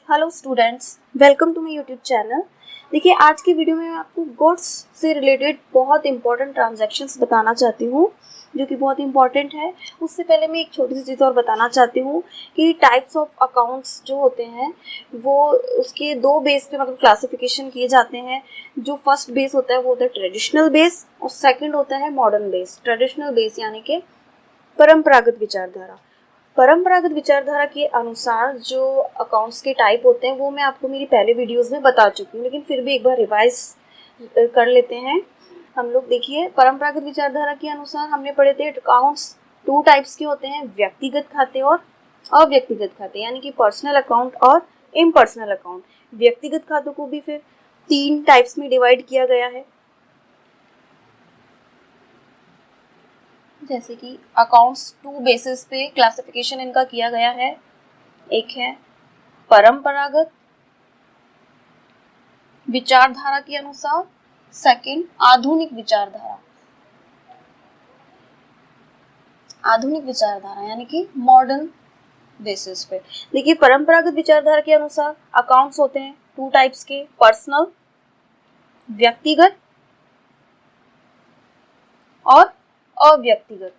Hello students, welcome to my YouTube channel. देखिए, आज की वीडियो में मैं आपको गुड्स से रिलेटेड बहुत इंपॉर्टेंट ट्रांजैक्शंस बताना चाहती हूँ, जो कि बहुत इंपॉर्टेंट है। उससे पहले मैं एक छोटी सी चीज़ और बताना चाहती हूँ कि टाइप्स ऑफ अकाउंट्स जो होते हैं वो उसके दो बेस पे मतलब क्लासिफिकेशन किए जाते हैं। जो फर्स्ट बेस होता है वो होता है ट्रेडिशनल बेस और सेकेंड होता है मॉडर्न बेस। ट्रेडिशनल बेस यानी कि परंपरागत विचारधारा। परंपरागत विचारधारा के अनुसार जो अकाउंट्स के टाइप होते हैं वो मैं आपको मेरी पहले वीडियोस में बता चुकी हूँ, लेकिन फिर भी एक बार रिवाइज कर लेते हैं हम लोग। देखिए, परंपरागत विचारधारा के अनुसार हमने पढ़े थे अकाउंट्स टू टाइप्स के होते हैं, व्यक्तिगत खाते और अव्यक्तिगत खाते, यानी कि पर्सनल अकाउंट और इम्पर्सनल अकाउंट। व्यक्तिगत खातों को भी फिर तीन टाइप्स में डिवाइड किया गया है, जैसे कि अकाउंट्स टू बेसिस पे क्लासिफिकेशन इनका किया गया है। एक है परंपरागत विचारधारा के अनुसार, सेकंड आधुनिक विचारधारा। आधुनिक विचारधारा यानी कि मॉडर्न बेसिस पे। देखिए, परंपरागत विचारधारा के अनुसार अकाउंट्स होते हैं टू टाइप्स के, पर्सनल व्यक्तिगत और अव्यक्तिगत।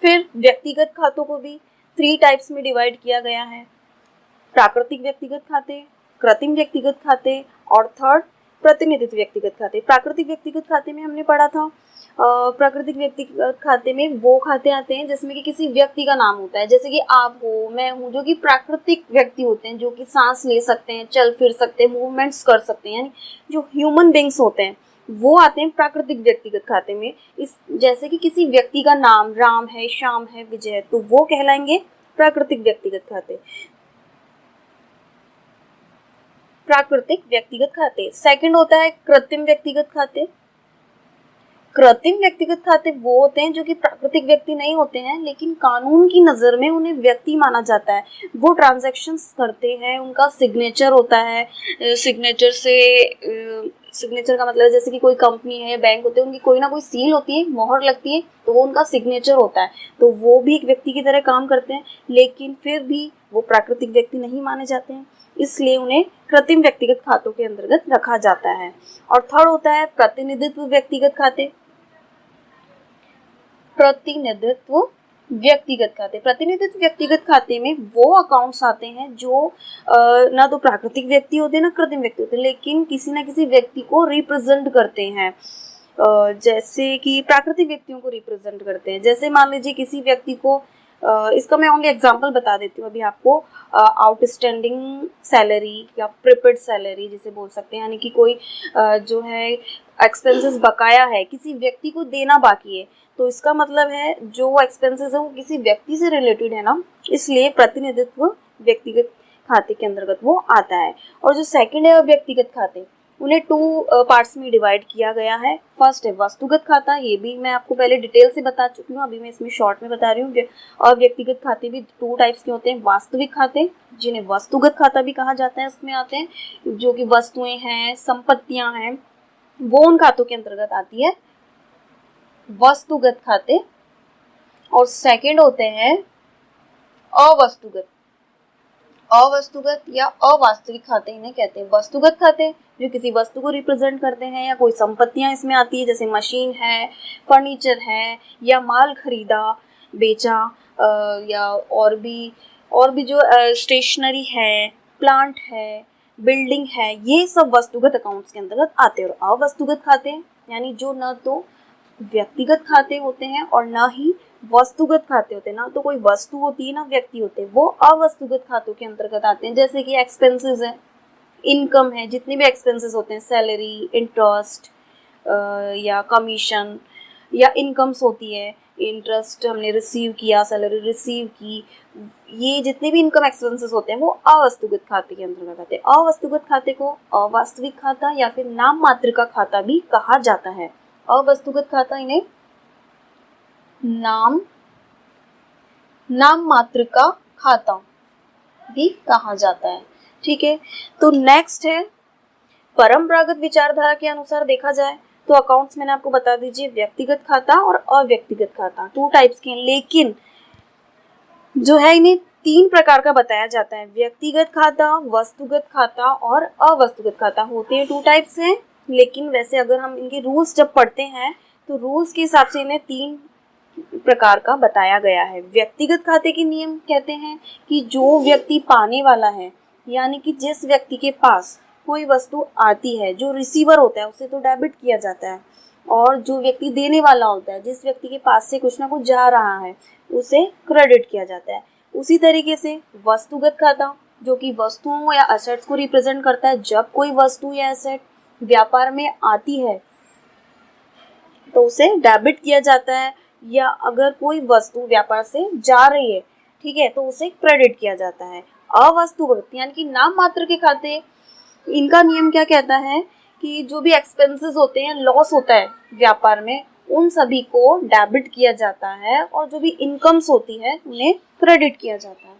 फिर व्यक्तिगत खातों को भी थ्री टाइप्स में डिवाइड किया गया है, प्राकृतिक व्यक्तिगत खाते, कृत्रिम व्यक्तिगत खाते और थर्ड प्रतिनिधित्व व्यक्तिगत खाते। प्राकृतिक व्यक्तिगत खाते में हमने पढ़ा था, प्राकृतिक व्यक्तिगत खाते में वो खाते आते हैं जिसमें कि किसी व्यक्ति का नाम होता है, जैसे कि आप हो, मैं हूँ, जो कि प्राकृतिक व्यक्ति होते हैं, जो कि सांस ले सकते हैं, चल फिर सकते हैं, मूवमेंट्स कर सकते हैं, यानी जो ह्यूमन बींग्स होते हैं वो आते हैं प्राकृतिक व्यक्तिगत खाते में। इस जैसे कि किसी व्यक्ति का नाम राम है, श्याम है, विजय है, तो वो कहलाएंगे प्राकृतिक व्यक्तिगत खाते, प्राकृतिक व्यक्तिगत खाते। सेकंड होता है कृत्रिम व्यक्तिगत खाते। कृत्रिम व्यक्तिगत खाते वो होते हैं जो कि प्राकृतिक व्यक्ति नहीं होते हैं, लेकिन कानून की नज़र में उन्हें व्यक्ति माना जाता है। वो ट्रांजैक्शंस करते हैं, उनका सिग्नेचर होता है। सिग्नेचर का मतलब जैसे कि कोई कंपनी है, बैंक होते हैं, उनकी कोई ना कोई सील होती है, मोहर लगती है, तो वो उनका सिग्नेचर होता है। तो वो भी एक व्यक्ति की तरह काम करते हैं, लेकिन फिर भी वो प्राकृतिक व्यक्ति नहीं माने जाते हैं, इसलिए उन्हें कृत्रिम व्यक्तिगत खातों के अंतर्गत रखा जाता है। और थर्ड होता है प्रतिनिधित्व व्यक्तिगत खाते। प्रतिनिधित्व व्यक्तिगत खाते। प्रतिनिधित्व व्यक्तिगत खाते में वो अकाउंट्स आते हैं जो ना तो प्राकृतिक व्यक्ति होते हैं ना कृत्रिम व्यक्ति होते हैं, लेकिन किसी ना किसी व्यक्ति को रिप्रेजेंट करते हैं। जैसे कि प्राकृतिक व्यक्तियों को रिप्रेजेंट करते हैं। जैसे मान लीजिए किसी व्यक्ति को, इसका मैं ओनली एग्जांपल बता देती हूँ अभी आपको। आउटस्टैंडिंग सैलरी या प्रीपेड सैलरी जिसे बोल सकते हैं, यानी कि कोई जो है एक्सपेंसेस बकाया है, किसी व्यक्ति को देना बाकी है, तो इसका मतलब है जो एक्सपेंसेस है वो किसी व्यक्ति से रिलेटेड है ना, इसलिए प्रतिनिधित्व व्यक्तिगत खाते के अंतर्गत वो आता है। और जो सेकंड है व्यक्तिगत खाते, उन्हें टू पार्ट्स में डिवाइड किया गया है। फर्स्ट है वस्तुगत खाता, ये भी मैं आपको पहले डिटेल से बता चुकी हूँ, अभी मैं इसमें शॉर्ट में बता रही हूँ। और व्यक्तिगत खाते भी टू टाइप्स के होते हैं, वास्तविक खाते जिन्हें वस्तुगत खाता भी कहा जाता है, इसमें आते हैं जो कि वस्तुएं हैं, संपत्तियां हैं, वो उन खातों के अंतर्गत आती है, वस्तुगत खाते। और सेकंड होते हैं अवस्तुगत। अवस्तुगत या अवास्तविक खाते इन्हें कहते हैं। वस्तुगत खाते जो किसी वस्तु को रिप्रेजेंट करते हैं या कोई संपत्तियां इसमें आती है, जैसे मशीन है, फर्नीचर है, या माल खरीदा बेचा, या और भी जो स्टेशनरी है, प्लांट है, बिल्डिंग है, ये सब वस्तुगत अकाउंट्स के अंतर्गत आते हैं। और अवस्तुगत खाते यानी जो न तो व्यक्तिगत खाते होते हैं और ना ही वस्तुगत खाते होते हैं, ना तो कोई वस्तु होती है ना व्यक्ति होते हैं, वो अवस्तुगत खातों के अंतर्गत आते हैं। जैसे कि एक्सपेंसेस है, इनकम है, जितने भी एक्सपेंसेस होते हैं, सैलरी, इंटरेस्ट या कमीशन या इनकम्स होती है, इंटरेस्ट हमने रिसीव किया, सैलरी रिसीव की, ये जितने भी इनकम एक्सपेंसेस होते हैं वो अवस्तुगत खाते के अंतर्गत आते हैं। अवस्तुगत खाते को अवास्तविक खाता या फिर नाम मात्र का खाता भी कहा जाता है। अवस्तुगत खाता इन्हें नाम मात्र का खाता भी कहा जाता है। ठीक है, तो नेक्स्ट है परंपरागत विचारधारा के अनुसार देखा जाए तो अकाउंट्स मैंने आपको बता दीजिए व्यक्तिगत खाता और अव्यक्तिगत खाता, टू टाइप्स के हैं, लेकिन जो है इन्हें 3 प्रकार का बताया जाता है, व्यक्तिगत खाता, वस्तुगत खाता और अवस्तुगत खाता। होते हैं 2 टाइप्स हैं, लेकिन वैसे अगर हम इनके रूल्स जब पढ़ते हैं तो रूल्स के हिसाब से इन्हें 3 प्रकार का बताया गया है। व्यक्तिगत खाते के नियम कहते हैं कि जो व्यक्ति पाने वाला है, यानी कि जिस व्यक्ति के पास कोई वस्तु आती है, जो रिसीवर होता है उसे तो डेबिट किया जाता है, और जो व्यक्ति देने वाला होता है, जिस व्यक्ति के पास से कुछ ना कुछ जा रहा है, उसे क्रेडिट किया जाता है। उसी तरीके से वस्तुगत खाता, जो कि वस्तुओं या एसेट्स को रिप्रेजेंट करता है। जब कोई वस्तु या एसेट व्यापार में आती है तो उसे डेबिट किया जाता है, या अगर कोई वस्तु व्यापार से जा रही है, ठीक है, तो उसे क्रेडिट किया जाता है। अवस्तुगत यानी कि नाम मात्र के खाते, इनका नियम क्या कहता है कि जो भी एक्सपेंसेस होते हैं, लॉस होता है व्यापार में, उन सभी को डेबिट किया जाता है, और जो भी इनकम्स होती है उन्हें क्रेडिट किया जाता है।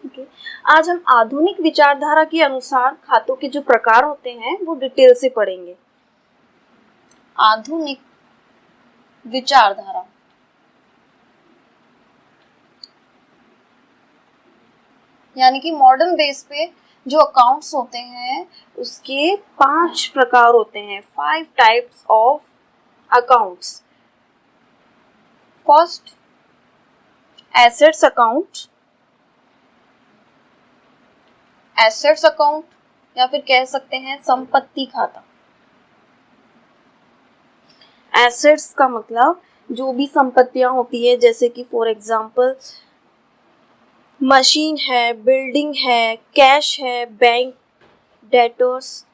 ओके, आज हम आधुनिक विचारधारा के अनुसार खातों के जो प्रकार होते हैं वो डिटेल से पढ़ेंगे। आधुनिक विचारधारा यानी कि मॉडर्न बेस पे जो अकाउंट्स होते हैं उसके 5 प्रकार होते हैं, 5 types of accounts. First, assets account, assets account या फिर कह सकते हैं संपत्ति खाता। एसेट्स का मतलब जो भी संपत्तियां होती है, जैसे कि फॉर एग्जांपल मशीन है, बिल्डिंग है, कैश है, बैंक डेटर्स,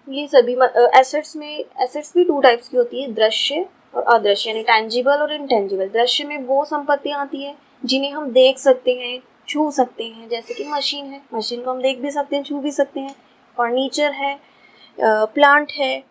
ये सभी एसेट्स में। एसेट्स भी 2 टाइप्स की होती है, दृश्य और अदृश्य, यानी टैंजिबल और इनटैंजिबल। दृश्य में वो संपत्तियां आती है जिन्हें हम देख सकते हैं, छू सकते हैं, जैसे कि मशीन है, मशीन को हम देख भी सकते हैं, छू भी सकते हैं। फर्नीचर है, प्लांट है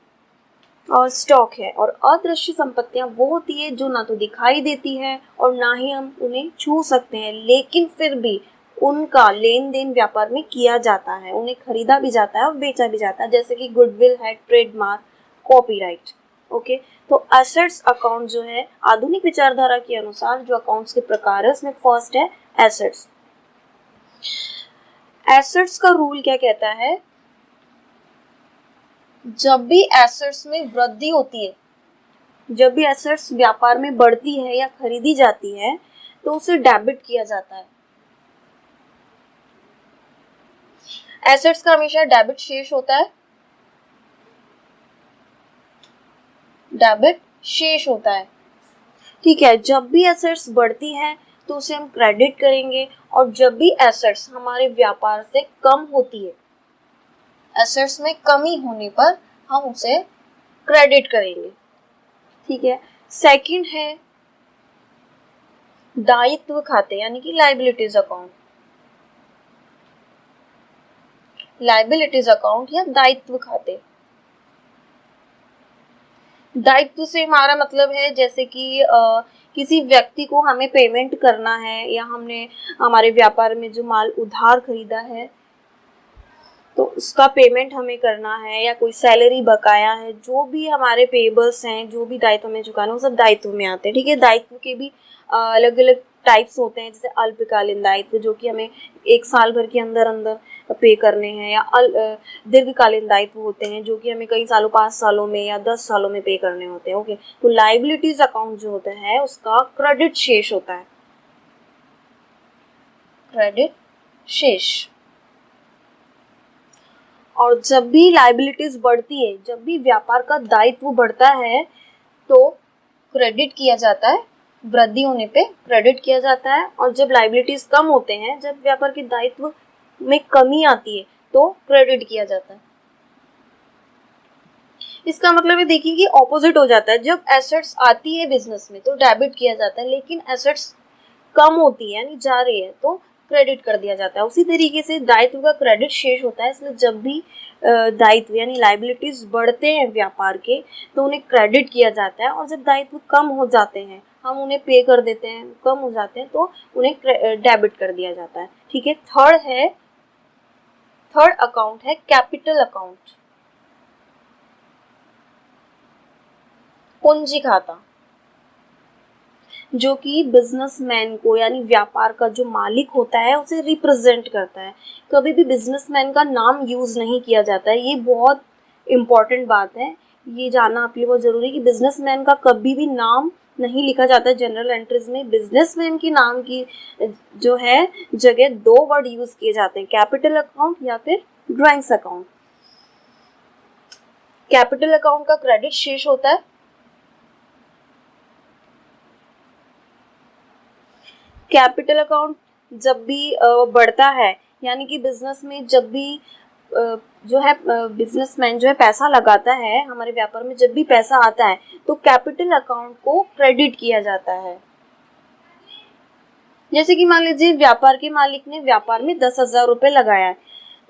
और स्टॉक है। और अदृश्य संपत्तियां वो होती है जो ना तो दिखाई देती है और ना ही हम उन्हें छू सकते हैं, लेकिन फिर भी उनका लेन देन व्यापार में किया जाता है, उन्हें खरीदा भी जाता है और बेचा भी जाता है, जैसे कि गुडविल है, ट्रेडमार्क, कॉपीराइट। ओके, तो एसेट्स अकाउंट जो है आधुनिक विचारधारा के अनुसार जो अकाउंट्स के प्रकार है उसमें फर्स्ट है एसेट्स। एसेट्स का रूल क्या कहता है, जब भी एसेट्स में वृद्धि होती है, जब भी एसेट्स व्यापार में बढ़ती है या खरीदी जाती है तो उसे डेबिट किया जाता है। एसेट्स का हमेशा डेबिट शेष होता है, डेबिट शेष होता है, ठीक है। जब भी एसेट्स बढ़ती है तो उसे हम क्रेडिट करेंगे, और जब भी एसेट्स हमारे व्यापार से कम होती है, एसेट्स में कमी होने पर हम उसे क्रेडिट करेंगे, ठीक है। सेकंड है दायित्व खाते, यानी कि लायबिलिटीज अकाउंट। लायबिलिटीज अकाउंट या दायित्व खाते, दायित्व से हमारा मतलब है जैसे कि किसी व्यक्ति को हमें पेमेंट करना है, या हमने हमारे व्यापार में जो माल उधार खरीदा है तो उसका पेमेंट हमें करना है, या कोई सैलरी बकाया है, जो भी हमारे पेबल्स हैं, जो भी दायित्व में चुकाना, वो सब दायित्व में आते हैं, ठीक है। दायित्व के भी अलग अलग टाइप्स होते हैं, जैसे अल्पकालीन दायित्व जो कि हमें 1 साल भर के अंदर अंदर पे करने हैं, या दीर्घकालीन दायित्व होते हैं जो कि हमें कई सालों, 5 सालों में या 10 सालों में पे करने होते हैं। ओके, तो लायबिलिटीज अकाउंट जो होता है उसका क्रेडिट शेष होता है, क्रेडिट शेष। और जब भी लायबिलिटीज बढ़ती है, जब भी व्यापार का दायित्व बढ़ता है तो क्रेडिट किया जाता है, वृद्धि होने पे क्रेडिट किया जाता है, और जब लायबिलिटीज कम होते हैं, जब व्यापार के दायित्व में कमी आती है तो क्रेडिट किया जाता है। इसका मतलब है देखिए कि ऑपोजिट हो जाता है, जब एसेट्स आती है बिजनेस में तो डेबिट किया जाता है, लेकिन एसेट्स कम होती है यानी जा रही है तो क्रेडिट कर दिया जाता है। उसी तरीके से दायित्व का क्रेडिट शेष होता है, इसलिए जब भी दायित्व यानी लायबिलिटीज बढ़ते हैं व्यापार के तो उन्हें क्रेडिट किया जाता है, और जब दायित्व कम हो जाते हैं, हम उन्हें पे कर देते हैं, कम हो जाते हैं तो उन्हें डेबिट कर दिया जाता है, ठीक है। थर्ड अकाउंट है कैपिटल अकाउंट, पूंजी खाता। जो कि बिजनेसमैन को यानी व्यापार का जो मालिक होता है उसे रिप्रेजेंट करता है। कभी भी बिजनेसमैन का नाम यूज़ नहीं किया जाता है, ये बहुत इम्पॉर्टेंट बात है, ये जानना आपके लिए बहुत ज़रूरी है कि बिजनेसमैन का कभी भी नाम नहीं लिखा जाता है जनरल एंट्रीज में। बिजनेसमैन की नाम की जो है जगह दो वर्ड यूज़ किए जाते हैं, कैपिटल अकाउंट या फिर ड्राइंग्स अकाउंट। कैपिटल अकाउंट का क्रेडिट शेष होता है। कैपिटल अकाउंट जब भी बढ़ता है, यानी कि बिजनेस में जब भी जो है बिजनेसमैन जो है पैसा लगाता है, हमारे व्यापार में जब भी पैसा आता है तो कैपिटल अकाउंट को क्रेडिट किया जाता है। जैसे कि मान लीजिए व्यापार के मालिक ने व्यापार में 10,000 रुपये लगाया है,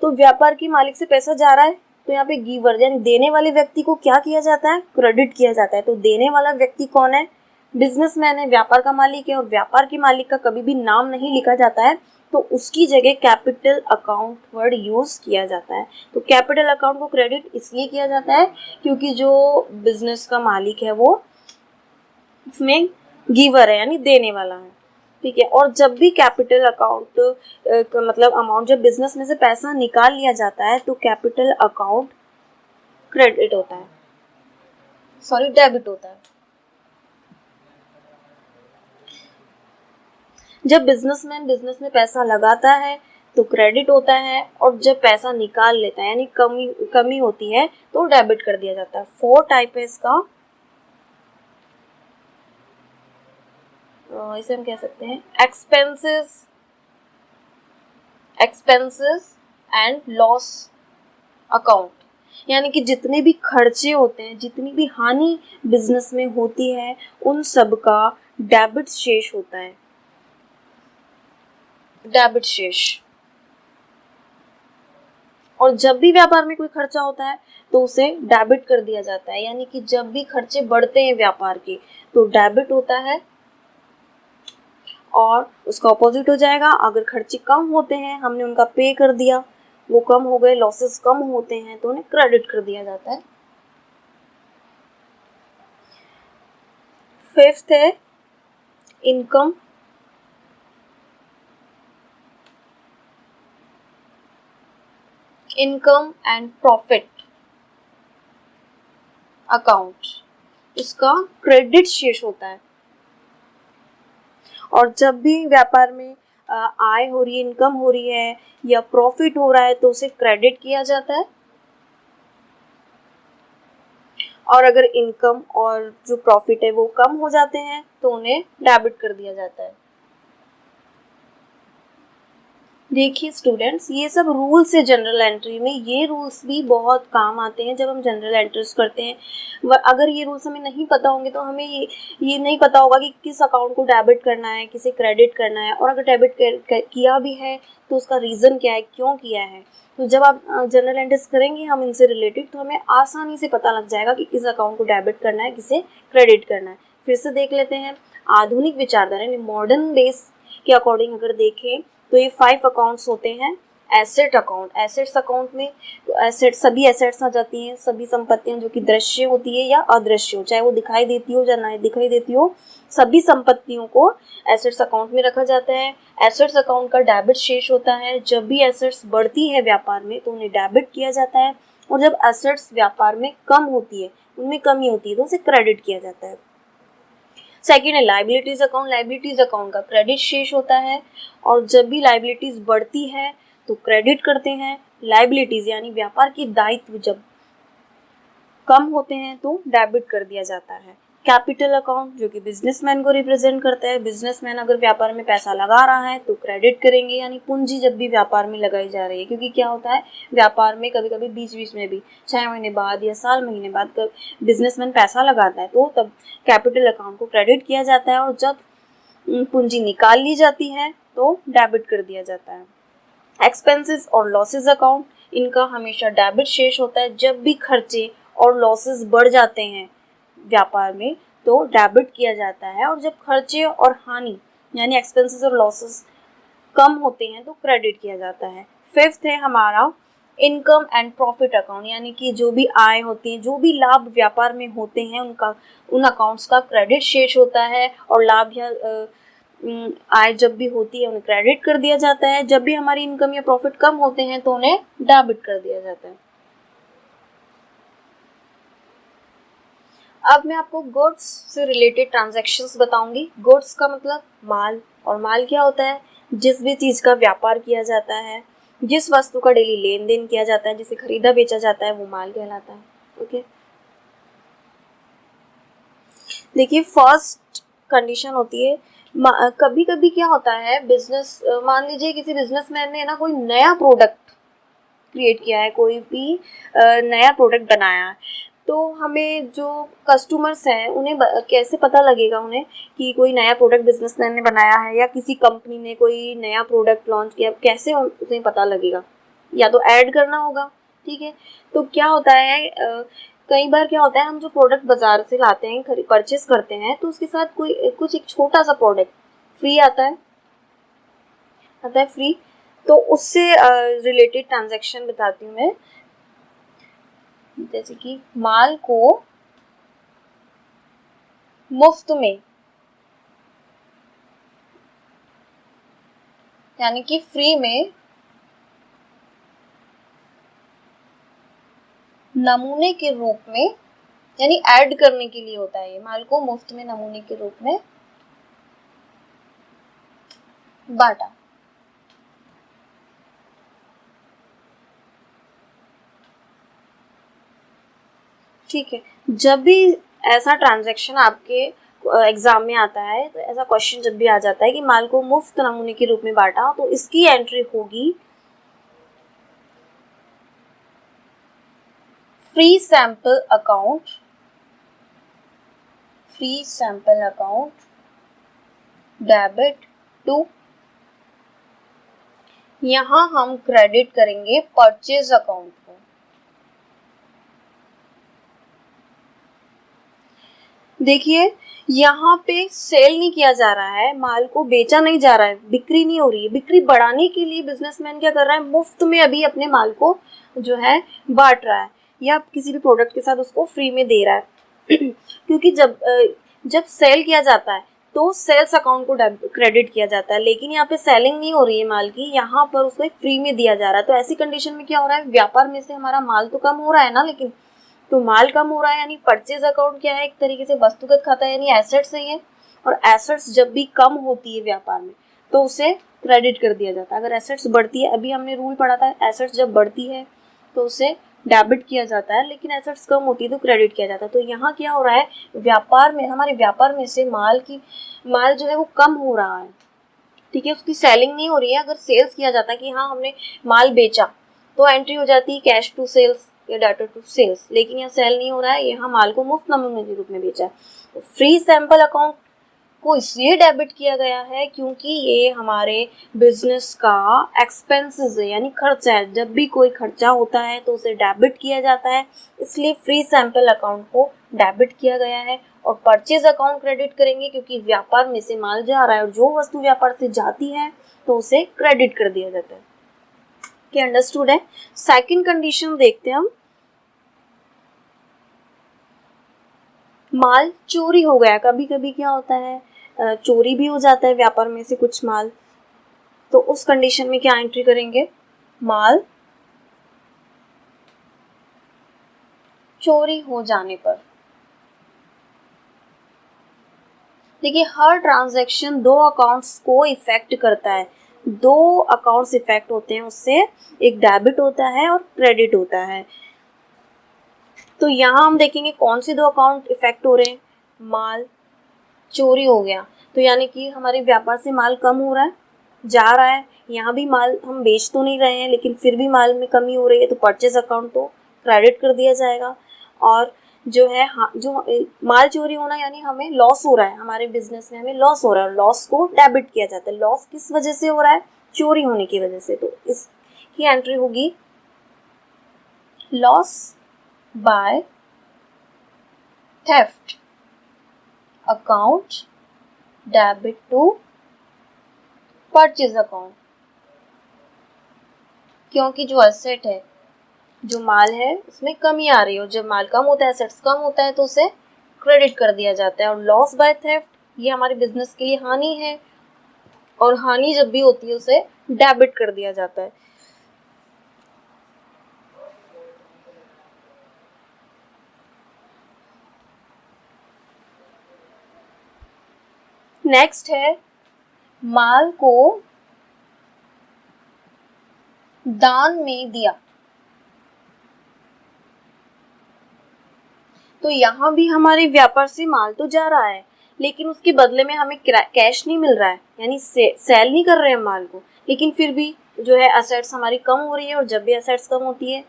तो व्यापार के मालिक से पैसा जा रहा है, तो यहाँ पे गिवर यानी देने वाले व्यक्ति को क्या किया जाता है, क्रेडिट किया जाता है। तो देने वाला व्यक्ति कौन है, बिजनेसमैन है, व्यापार का मालिक है, और व्यापार के मालिक का कभी भी नाम नहीं लिखा जाता है, तो उसकी जगह कैपिटल अकाउंट वर्ड यूज किया जाता है। तो कैपिटल अकाउंट को क्रेडिट इसलिए किया जाता है क्योंकि जो बिजनेस का मालिक है वो इसमें गिवर है यानी देने वाला है, ठीक है। और जब भी कैपिटल अकाउंट का मतलब अमाउंट, जब बिजनेस में से पैसा निकाल लिया जाता है तो कैपिटल अकाउंट क्रेडिट होता है, सॉरी डेबिट होता है। जब बिजनेसमैन बिजनेस में पैसा लगाता है तो क्रेडिट होता है, और जब पैसा निकाल लेता है यानी कमी होती है तो डेबिट कर दिया जाता है। 4 टाइप है इसका, इसे हम कह सकते हैं एक्सपेंसेस एंड लॉस अकाउंट, यानी कि जितने भी खर्चे होते हैं, जितनी भी हानि बिजनेस में होती है, उन सब का डेबिट शेष होता है, डेबिट शेष। और जब भी व्यापार में कोई खर्चा होता है तो उसे डेबिट कर दिया जाता है, यानी कि जब भी खर्चे बढ़ते हैं व्यापार के तो डेबिट होता है, और उसका ऑपोजिट हो जाएगा अगर खर्चे कम होते हैं, हमने उनका पे कर दिया, वो कम हो गए, लॉसेस कम होते हैं तो उन्हें क्रेडिट कर दिया जाता है। फिफ्थ है इनकम एंड प्रॉफिट अकाउंट, इसका क्रेडिट शेष होता है। और जब भी व्यापार में आय हो रही है, इनकम हो रही है या प्रॉफिट हो रहा है तो उसे क्रेडिट किया जाता है, और अगर इनकम और जो प्रॉफिट है वो कम हो जाते हैं तो उन्हें डेबिट कर दिया जाता है। देखिए स्टूडेंट्स, ये सब रूल्स है जनरल एंट्री में, ये रूल्स भी बहुत काम आते हैं जब हम जनरल एंट्रीज करते हैं। अगर ये रूल्स हमें नहीं पता होंगे तो हमें ये नहीं पता होगा कि किस अकाउंट को डेबिट करना है, किसे क्रेडिट करना है, और अगर डेबिट किया भी है तो उसका रीज़न क्या है, क्यों किया है। तो जब आप जनरल एंट्रीज करेंगे हम इनसे रिलेटेड, तो हमें आसानी से पता लग जाएगा कि किस अकाउंट को डेबिट करना है, किसे क्रेडिट करना है। फिर से देख लेते हैं, आधुनिक विचारधारा यानी मॉडर्न बेस के अकॉर्डिंग अगर देखें तो ये 5 अकाउंट्स होते हैं। एसेट अकाउंट, एसेट्स अकाउंट में सभी एसेट्स आ जाती हैं, सभी संपत्तियां जो कि दृश्य होती है या अदृश्य हो, चाहे वो दिखाई देती हो या ना दिखाई देती हो, सभी संपत्तियों को एसेट्स अकाउंट में रखा जाता है। एसेट्स अकाउंट का डेबिट शेष होता है, जब भी एसेट्स बढ़ती है व्यापार में तो उन्हें डेबिट किया जाता है, और जब एसेट्स व्यापार में कम होती है, उनमें कमी होती है तो उसे क्रेडिट किया जाता है। सेकेंड है लाइबिलिटीज अकाउंट, लाइबिलिटीज अकाउंट का क्रेडिट शेष होता है, और जब भी लाइबिलिटीज बढ़ती है तो क्रेडिट करते हैं। लाइबिलिटीज यानी व्यापार के दायित्व जब कम होते हैं तो डेबिट कर दिया जाता है। कैपिटल अकाउंट जो कि बिजनेसमैन को रिप्रेजेंट करता है, बिजनेसमैन अगर व्यापार में पैसा लगा रहा है तो क्रेडिट करेंगे, यानी पूंजी जब भी व्यापार में लगाई जा रही है, क्योंकि क्या होता है व्यापार में कभी कभी बीच बीच में भी 6 महीने बाद या साल महीने बाद बिजनेसमैन पैसा लगाता है तो तब कैपिटल अकाउंट को क्रेडिट किया जाता है, और जब पूंजी निकाल ली जाती है तो डेबिट कर दिया जाता है। एक्सपेंसेस और लॉसेस अकाउंट, इनका हमेशा डेबिट शेष होता है, जब भी खर्चे और लॉसेस बढ़ जाते हैं व्यापार में तो डेबिट किया जाता है, और जब खर्चे और हानि यानी एक्सपेंसेस और लॉसेस कम होते हैं तो क्रेडिट किया जाता है। फिफ्थ है हमारा इनकम एंड प्रॉफिट अकाउंट, यानी कि जो भी आय होती है, जो भी लाभ व्यापार में होते हैं, उनका उन अकाउंट्स का क्रेडिट शेष होता है, और लाभ या आय जब भी होती है उन्हें क्रेडिट कर दिया जाता है। जब भी हमारी इनकम या प्रॉफिट कम होते हैं तो उन्हें डेबिट कर दिया जाता है। अब मैं आपको गुड्स से रिलेटेड ट्रांजैक्शंस बताऊंगी। गुड्स का मतलब माल, और माल क्या होता है? जिस भी चीज़ का व्यापार किया जाता है, जिस वस्तु का डेली लेन देन किया जाता है, जिसे खरीदा बेचा जाता है, वो माल कहलाता है। ओके, देखिए फर्स्ट कंडीशन होती है, कभी कभी क्या होता है, बिजनेस, मान लीजिए किसी बिजनेसमैन ने ना कोई नया प्रोडक्ट क्रिएट किया है, कोई भी नया प्रोडक्ट बनाया है, तो हमें जो कस्टमर्स हैं उन्हें कैसे पता लगेगा उन्हें कि कोई नया प्रोडक्ट बिजनेसमैन ने बनाया है, या किसी कंपनी ने कोई नया प्रोडक्ट लॉन्च किया, कैसे उन्हें पता लगेगा? या तो ऐड करना होगा, ठीक है। तो क्या होता है, कई बार क्या होता है, हम जो प्रोडक्ट बाजार से लाते हैं, परचेस करते हैं, तो उसके साथ कोई कुछ एक छोटा सा प्रोडक्ट फ्री आता है फ्री। तो उससे रिलेटेड ट्रांजैक्शन बताती हूँ मैं। जैसे कि माल को मुफ्त में, यानी कि फ्री में, नमूने के रूप में, यानी ऐड करने के लिए होता है, ये माल को मुफ्त में नमूने के रूप में बांटा। ठीक है, जब भी ऐसा ट्रांजैक्शन आपके एग्जाम में आता है, तो ऐसा क्वेश्चन जब भी आ जाता है कि माल को मुफ्त नमूने के रूप में बांटा, तो इसकी एंट्री होगी free sample account, free sample account debit to, यहां हम क्रेडिट करेंगे परचेज अकाउंट को। देखिए यहाँ पे सेल नहीं किया जा रहा है, माल को बेचा नहीं जा रहा है, बिक्री नहीं हो रही है। बिक्री बढ़ाने के लिए बिजनेसमैन क्या कर रहा है, मुफ्त में अभी अपने माल को जो है बांट रहा है, या किसी भी प्रोडक्ट के साथ उसको फ्री में दे रहा है। क्योंकि जब सेल किया जाता है तो सेल्स अकाउंट को क्रेडिट किया जाता है, लेकिन यहाँ पे सेलिंग नहीं हो रही है माल की, यहाँ पर उसको फ्री में दिया जा रहा है। तो ऐसी कंडीशन में क्या हो रहा है, व्यापार में से हमारा माल तो कम हो रहा है ना, लेकिन तो माल कम हो रहा है, यानी परचेज अकाउंट क्या है, एक तरीके से वस्तुगत खाता है, यानी एसेट्स है ये। और एसेट्स जब भी कम होती है व्यापार में तो उसे क्रेडिट कर दिया जाता है। अगर एसेट्स बढ़ती है, अभी हमने रूल पढ़ा था, एसेट्स जब बढ़ती है तो उसे डेबिट किया जाता है, लेकिन एसेट्स कम होती है तो क्रेडिट किया जाता है। तो यहाँ क्या हो रहा है, व्यापार में, हमारे व्यापार में से माल जो है वो कम हो रहा है, ठीक है, उसकी सेलिंग नहीं हो रही है। अगर सेल्स किया जाता है कि हाँ हमने माल बेचा, तो एंट्री हो जाती है कैश टू सेल्स या डाटा टू सेल्स, लेकिन यहाँ सेल नहीं हो रहा है, यहाँ माल को मुफ्त नमूने के रूप में बेचा है। तो फ्री सैंपल अकाउंट को इसलिए डेबिट किया गया है क्योंकि ये हमारे बिजनेस का एक्सपेंसेस है, यानी खर्चा है। जब भी कोई खर्चा होता है तो उसे डेबिट किया जाता है, इसलिए फ्री सैंपल अकाउंट को डेबिट किया गया है। और परचेज अकाउंट क्रेडिट करेंगे क्योंकि व्यापार में से माल जा रहा है, और जो वस्तु व्यापार से जाती है तो उसे क्रेडिट कर दिया जाता है। क्या अंडरस्टूड है? सेकंड कंडीशन देखते हैं हम। माल चोरी हो गया, कभी कभी क्या होता है, चोरी भी हो जाता है व्यापार में से कुछ माल, तो उस कंडीशन में क्या एंट्री करेंगे, माल चोरी हो जाने पर। देखिए हर ट्रांजैक्शन दो अकाउंट्स को इफेक्ट करता है, दो अकाउंट्स इफेक्ट होते हैं उससे, एक डेबिट होता है और क्रेडिट होता है। तो यहाँ हम देखेंगे कौन से दो अकाउंट इफेक्ट हो रहे हैं। माल चोरी हो गया तो यानी कि हमारे व्यापार से माल कम हो रहा है, जा रहा है, यहाँ भी माल हम बेच तो नहीं रहे हैं लेकिन फिर भी माल में कमी हो रही है, तो परचेज अकाउंट तो क्रेडिट कर दिया जाएगा। और जो है, हाँ, जो माल चोरी होना यानी हमें लॉस हो रहा है, हमारे बिजनेस में हमें लॉस हो रहा है, लॉस को डेबिट किया जाता है। लॉस किस वजह से हो रहा है, चोरी होने की वजह से, तो इसकी एंट्री होगी loss by theft account debit to purchase account. क्योंकि जो एसेट है जो माल है उसमें कमी आ रही है, और जब माल कम होता है, एसेट्स कम होता है, तो उसे क्रेडिट कर दिया जाता है। और लॉस बाय थेफ्ट, ये हमारे बिजनेस के लिए हानि है, और हानि जब भी होती है उसे डेबिट कर दिया जाता है। नेक्स्ट है माल को दान में दिया। तो यहाँ भी हमारे व्यापार से माल तो जा रहा है, लेकिन उसके बदले में हमें कैश नहीं मिल रहा है, यानी सेल नहीं कर रहे हैं माल को, लेकिन फिर भी जो है असेट्स हमारी कम हो रही है, और जब भी असेट्स कम होती है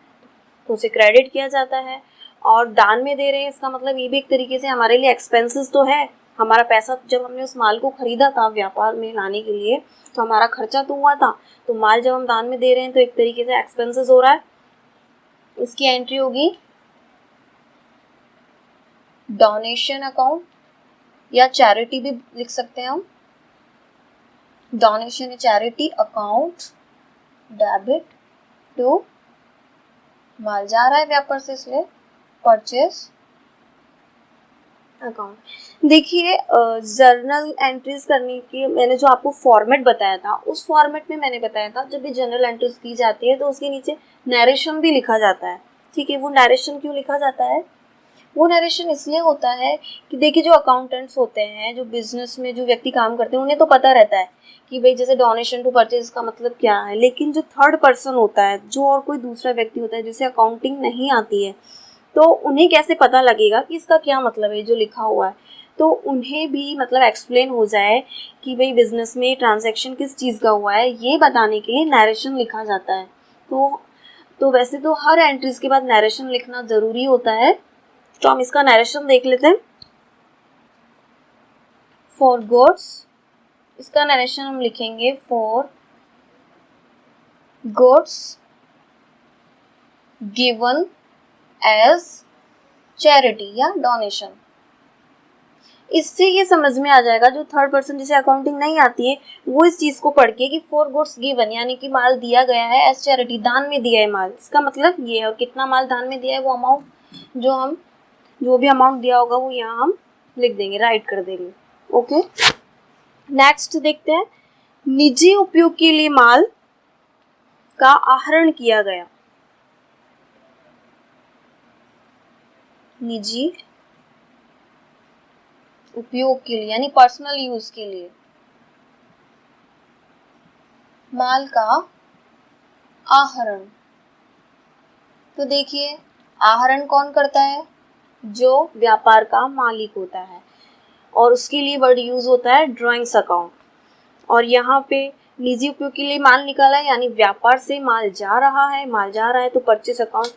तो उसे क्रेडिट किया जाता है। और दान में दे रहे हैं, इसका मतलब ये भी एक तरीके से हमारे लिए एक्सपेंसेस तो है। हमारा पैसा, जब हमने उस माल को खरीदा था व्यापार में लाने के लिए, तो हमारा खर्चा तो हुआ था, तो माल जब हम दान में दे रहे हैं तो एक तरीके से एक्सपेंसेस हो रहा है। इसकी एंट्री होगी डोनेशन अकाउंट, या चैरिटी भी लिख सकते हैं हम। Donation charity account, debit to, माल जा रहा है व्यापार से इसलिए परचेस अकाउंट। देखिए जर्नल एंट्रीज करने की मैंने जो आपको फॉर्मेट बताया था, उस फॉर्मेट में मैंने बताया था जब भी जर्नल एंट्रीज की जाती है तो उसके नीचे नरेशन भी लिखा जाता है। ठीक है, वो नरेशन क्यों लिखा जाता है? वो नरेशन इसलिए होता है कि देखिए जो अकाउंटेंट्स होते हैं, जो बिजनेस में जो व्यक्ति काम करते हैं, उन्हें तो पता रहता है कि भाई जैसे डोनेशन टू परचेज का मतलब क्या है, लेकिन जो थर्ड पर्सन होता है, जो और कोई दूसरा व्यक्ति होता है जिसे अकाउंटिंग नहीं आती है, तो उन्हें कैसे पता लगेगा कि इसका क्या मतलब है जो लिखा हुआ है। तो उन्हें भी मतलब एक्सप्लेन हो जाए कि भाई बिजनेस में ट्रांजैक्शन किस चीज़ का हुआ है, ये बताने के लिए नरेशन लिखा जाता है। तो वैसे तो हर एंट्रीज के बाद नरेशन लिखना ज़रूरी होता है, तो हम इसका नरेशन देख लेते हैं। फॉर गुड्स, इसका नरेशन हम लिखेंगे for goods given as charity या डोनेशन। इससे ये समझ में आ जाएगा, जो थर्ड पर्सन जिसे अकाउंटिंग नहीं आती है वो इस चीज़ को पढ़ के कि फॉर गुड्स गिवन यानी कि माल दिया गया है एज चैरिटी, दान में दिया है माल, इसका मतलब ये है। और कितना माल दान में दिया है, वो अमाउंट जो भी अमाउंट दिया होगा वो यहाँ हम लिख देंगे, राइट कर देंगे। ओके, नेक्स्ट देखते हैं, निजी उपयोग के लिए माल का आहरण किया गया। निजी उपयोग के लिए यानी पर्सनल यूज के लिए माल का आहरण। तो देखिए आहरण कौन करता है? जो व्यापार का मालिक होता है, और उसके लिए वर्ड यूज होता है ड्राइंग्स अकाउंट। और यहाँ पे निजी उपयोग के लिए माल निकाला है, यानी व्यापार से माल जा रहा है, तो परचेज अकाउंट।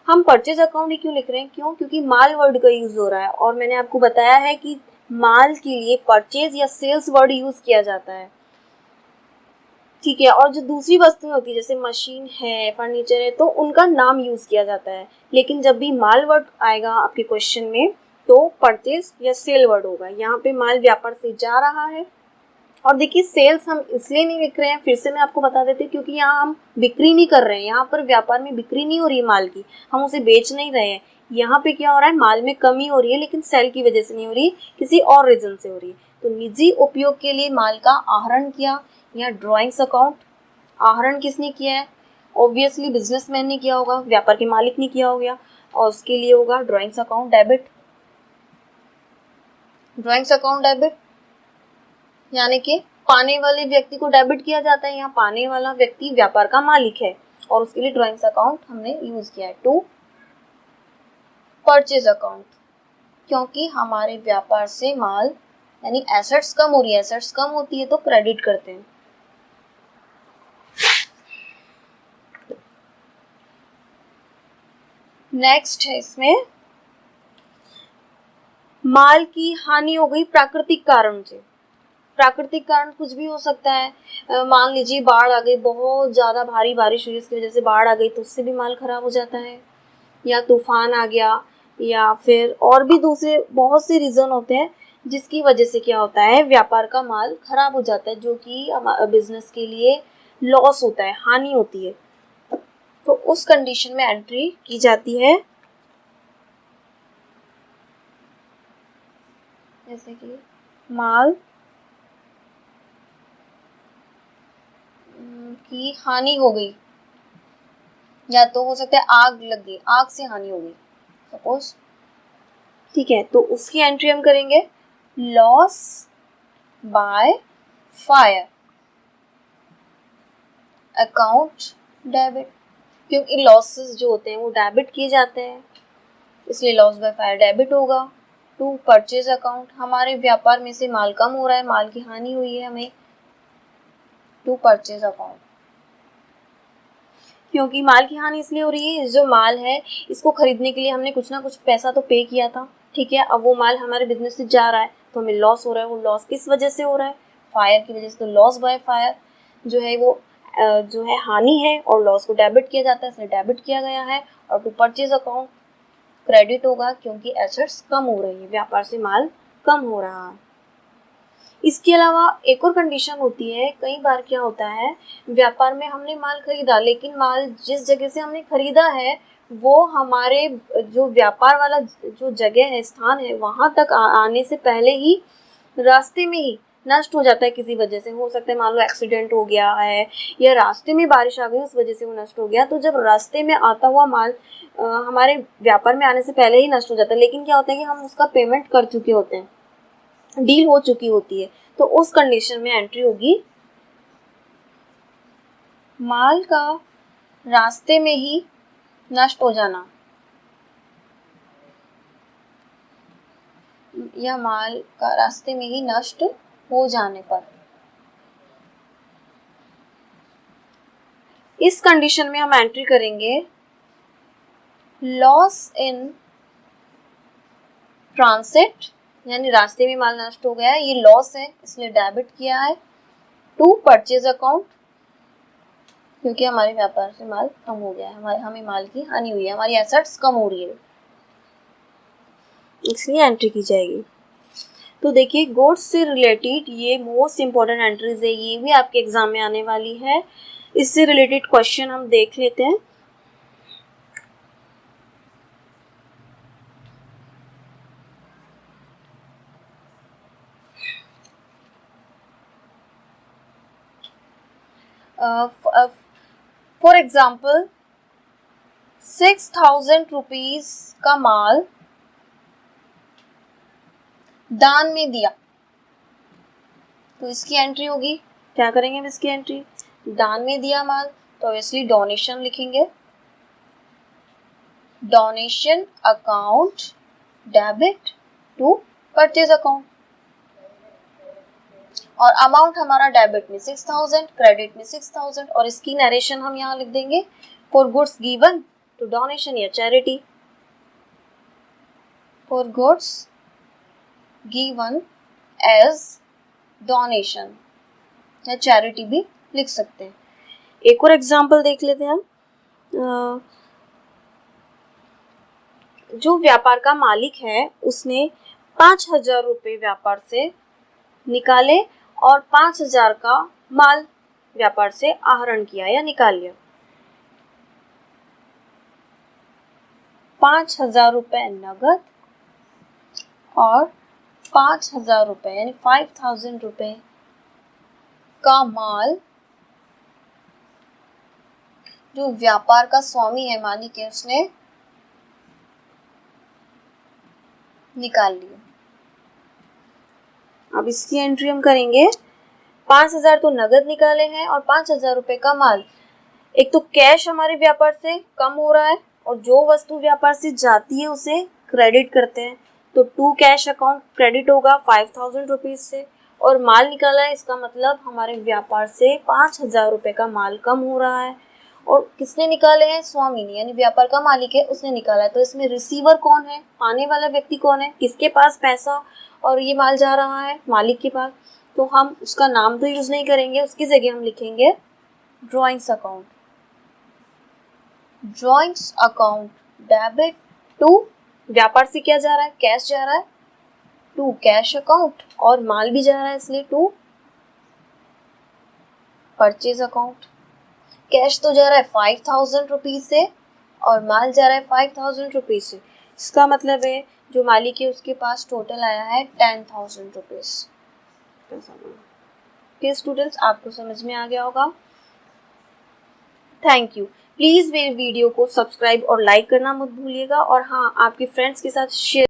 हम परचेज अकाउंट ही क्यों लिख रहे हैं? क्योंकि माल वर्ड का यूज हो रहा है, और मैंने आपको बताया है कि माल के लिए परचेज या सेल्स वर्ड यूज किया जाता है। ठीक है, और जो दूसरी वस्तुएं होती है जैसे मशीन है, फर्नीचर है, तो उनका नाम यूज किया जाता है। लेकिन जब भी माल वर्ड आएगा आपके क्वेश्चन में तो परचेज या सेल वर्ड होगा। यहाँ पे माल व्यापार से जा रहा है, और देखिए सेल्स हम इसलिए नहीं लिख रहे हैं, फिर से मैं आपको बता देती हूँ, क्योंकि यहाँ हम बिक्री नहीं कर रहे हैं, यहाँ पर व्यापार में बिक्री नहीं हो रही है माल की, हम उसे बेच नहीं रहे हैं। यहाँ पे क्या हो रहा है, माल में कमी हो रही है, लेकिन सेल की वजह से नहीं हो रही, किसी और रीजन से हो रही है। तो निजी उपयोग के लिए माल का आहरण किया, या ड्राइंग्स अकाउंट। आहरण किसने किया है? ऑब्वियसली बिजनेसमैन ने किया होगा, व्यापार के मालिक ने किया होगा, और उसके लिए होगा drawings account debit. Drawings account debit यानी कि पाने वाले व्यक्ति को डेबिट किया जाता है, यहाँ पाने वाला व्यक्ति व्यापार का मालिक है, और उसके लिए ड्राइंग्स अकाउंट हमने यूज किया है। टू परचेज अकाउंट, क्योंकि हमारे व्यापार से माल यानी एसेट्स कम हो रही है, एसेट्स कम होती है तो क्रेडिट करते हैं। नेक्स्ट है इसमें, माल की हानि हो गई प्राकृतिक कारण से। प्राकृतिक कारण कुछ भी हो सकता है, मान लीजिए बाढ़ आ गई, बहुत ज़्यादा भारी बारिश हुई, इसकी वजह से बाढ़ आ गई तो उससे भी माल खराब हो जाता है, या तूफान आ गया, या फिर और भी दूसरे बहुत से रीज़न होते हैं जिसकी वजह से क्या होता है, व्यापार का माल खराब हो जाता है, जो कि बिजनेस के लिए लॉस होता है, हानि होती है। तो उस कंडीशन में एंट्री की जाती है, जैसे कि माल की हानि हो गई, या तो हो सकता है आग लग गई, आग से हानि हो गई सपोज, ठीक है, तो उसकी एंट्री हम करेंगे loss by fire account debit, क्योंकि लॉसेस जो होते हैं वो डेबिट किए जाते हैं, इसलिए लॉस बाय फायर डेबिट होगा। टू परचेज अकाउंट, हमारे व्यापार में से माल कम हो रहा है, माल की हानि हुई है हमें, टू परचेज अकाउंट, क्योंकि माल की हानि इसलिए हो रही है, जो माल है इसको खरीदने के लिए हमने कुछ ना कुछ पैसा तो पे किया था, ठीक है, अब वो माल हमारे बिजनेस से जा रहा है तो हमें लॉस हो रहा है, वो लॉस किस वजह से हो रहा है, फायर की वजह से, तो लॉस बाय फायर जो है वो जो है हानि है, और लॉस को डेबिट किया जाता है, इसलिए डेबिट किया गया है। और टू परचेज अकाउंट क्रेडिट होगा, क्योंकि एसेट्स कम हो रही है, व्यापार से माल कम हो रहा है। इसके अलावा एक और कंडीशन होती है, कई बार क्या होता है, व्यापार में हमने माल खरीदा, लेकिन माल जिस जगह से हमने खरीदा है वो हमारे जो व्यापार वाला जो जगह है, स्थान है, वहां तक आने से पहले ही रास्ते में ही नष्ट हो जाता है किसी वजह से, हो सकता है मान लो एक्सीडेंट हो गया है, या रास्ते में बारिश आ गई उस वजह से वो नष्ट हो गया, तो जब रास्ते में आता हुआ माल हमारे व्यापार में आने से पहले ही नष्ट हो जाता है, लेकिन क्या होता है कि हम उसका पेमेंट कर चुके होते हैं, डील हो चुकी होती है, तो उस कंडीशन में एंट्री होगी माल का रास्ते में ही नष्ट हो जाना, या माल का रास्ते में ही नष्ट हो जाने पर, इस कंडीशन में हम एंट्री करेंगे लॉस इन ट्रांसिट, यानी रास्ते में माल नष्ट हो गया है, ये लॉस है इसलिए डेबिट किया है। टू परचेज अकाउंट, क्योंकि हमारे व्यापार से माल कम हो गया है, हमें माल की हानि हुई है, हमारी एसेट्स कम हो रही है, इसलिए एंट्री की जाएगी। तो देखिए गुड्स से रिलेटेड ये मोस्ट इंपॉर्टेंट एंट्रीज है, ये भी आपके एग्जाम में आने वाली है, इससे रिलेटेड क्वेश्चन हम देख लेते हैं। फॉर एग्जाम्पल 6,000 रुपीज का माल दान में दिया, तो इसकी एंट्री होगी, क्या करेंगे हम इसकी एंट्री, दान में दिया माल तो ऑब्वियसली डोनेशन लिखेंगे, donation account debit to purchase account, और अमाउंट हमारा डेबिट में 6,000, क्रेडिट में 6,000, और इसकी नरेशन हम यहाँ लिख देंगे for goods given to donation या charity, for goods given as donation या चैरिटी भी लिख सकते हैं। एक और एग्जांपल देख लेते हैं हम। जो व्यापार का मालिक है उसने 5,000 रुपये व्यापार से निकाले और 5,000 का माल व्यापार से आहरण किया या निकाल लिया। 5,000 रुपये नगद और 5,000 रुपये यानी 5,000 रुपये का माल जो व्यापार का स्वामी है, मालिक है, उसने निकाल लिया। अब इसकी एंट्री हम करेंगे, 5,000 तो नगद निकाले हैं और 5,000 रुपये का माल। एक तो कैश हमारे व्यापार से कम हो रहा है और जो वस्तु व्यापार से जाती है उसे क्रेडिट करते हैं, तो टू कैश अकाउंट क्रेडिट होगा 5,000 रुपीज से, और माल निकाला है, इसका मतलब हमारे व्यापार से 5,000 रुपये का माल कम हो रहा है। और किसने निकाले हैं, स्वामी ने, यानी व्यापार का मालिक है उसने निकाला है। तो इसमें रिसीवर कौन है, पाने वाला व्यक्ति कौन है, किसके पास पैसा और ये माल जा रहा है, मालिक के पास, तो हम उसका नाम तो यूज नहीं करेंगे, उसकी जगह हम लिखेंगे drawings account. Drawings account debit to, व्यापार से क्या जा रहा है, कैश जा रहा है, टू कैश अकाउंट, और माल भी जा रहा है इसलिए टू परचेज अकाउंट। कैश तो जा रहा है 5,000 रुपीज़ से और माल जा रहा है 5,000 रुपीज़ से। इसका मतलब है जो मालिक है उसके पास टोटल आया है 10,000 रुपीज़। ओके स्टूडेंट्स, आपको समझ में आ गया होगा। Thank you. प्लीज़ मेरे वीडियो को सब्सक्राइब और लाइक करना मत भूलिएगा, और हाँ, आपके फ्रेंड्स के साथ शेयर